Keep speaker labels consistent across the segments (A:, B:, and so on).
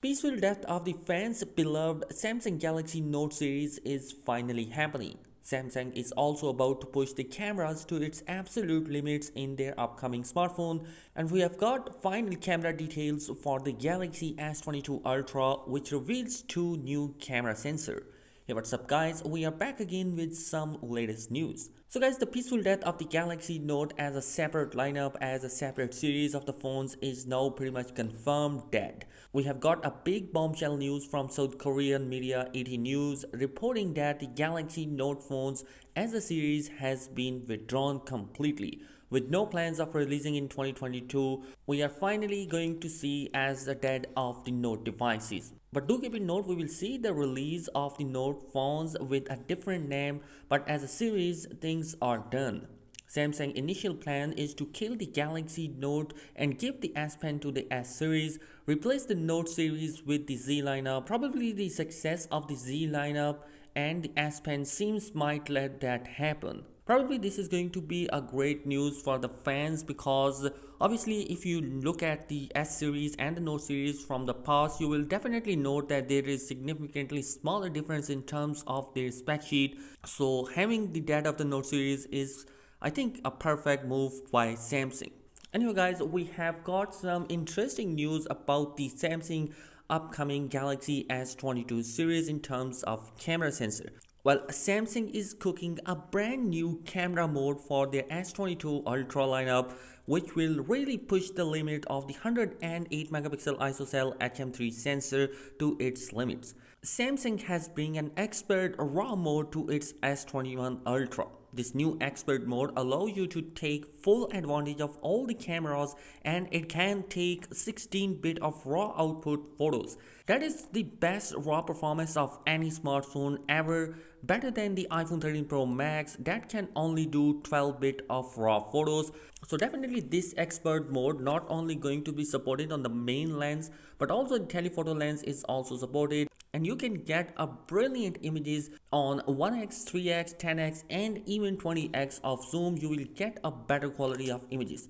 A: Peaceful death of the fans' beloved Samsung Galaxy Note series is finally happening. Samsung is also about to push the cameras to its absolute limits in their upcoming smartphone, and we have got final camera details for the Galaxy S22 Ultra, which reveals two new camera sensors. Hey, what's up guys, we are back again with some latest news. So guys, the peaceful death of the Galaxy Note as a separate lineup, as a separate series of the phones is now pretty much confirmed dead. We have got a big bombshell news from South Korean media 80 News reporting that the Galaxy Note phones as a series has been withdrawn completely. With no plans of releasing in 2022, we are finally going to see as the dead of the Note devices. But do keep in note, we will see the release of the Note phones with a different name, but as a series, things are done. Samsung's initial plan is to kill the Galaxy Note and give the S Pen to the S series, replace the Note series with the Z lineup. Probably the success of the Z lineup and the S Pen seems might let that happen. Probably this is going to be a great news for the fans because obviously if you look at the S series and the Note series from the past, you will definitely note that there is significantly smaller difference in terms of their spec sheet. So having the death of the Note series is, I think, a perfect move by Samsung. Anyway guys, we have got some interesting news about the Samsung upcoming Galaxy S22 series in terms of camera sensor. Well, Samsung is cooking a brand new camera mode for their S22 Ultra lineup, which will really push the limit of the 108 megapixel ISOCELL HM3 sensor to its limits. Samsung has bring an expert RAW mode to its S21 Ultra. This new expert mode allows you to take full advantage of all the cameras, and it can take 16-bit of raw output photos. That is the best raw performance of any smartphone ever, better than the iPhone 13 Pro Max that can only do 12-bit of raw photos. So definitely this expert mode not only going to be supported on the main lens, but also the telephoto lens is also supported, and you can get a brilliant images on 1x, 3x, 10x and even 20x of zoom. You will get a better quality of images.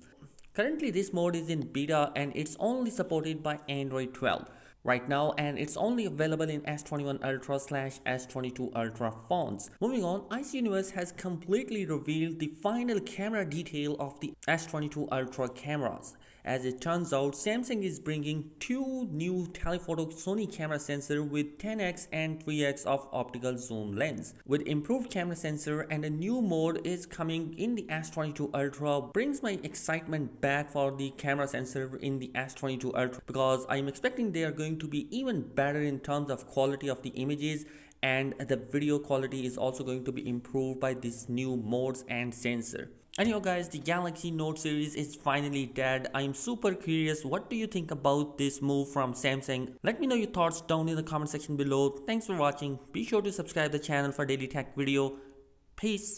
A: Currently this mode is in beta and it's only supported by Android 12 right now, and it's only available in S21 Ultra / S22 Ultra phones. Moving on, Ice Universe has completely revealed the final camera detail of the S22 Ultra cameras. As it turns out, Samsung is bringing two new telephoto Sony camera sensor with 10x and 3x of optical zoom lens. With improved camera sensor and a new mode is coming in the S22 Ultra, brings my excitement back for the camera sensor in the S22 Ultra because I'm expecting they are going to be even better in terms of quality of the images, and the video quality is also going to be improved by these new modes and sensor. Anyway guys, the Galaxy Note series is finally dead. I am super curious, what do you think about this move from Samsung? Let me know your thoughts down in the comment section below. Thanks for watching. Be sure to subscribe the channel for daily tech video. Peace.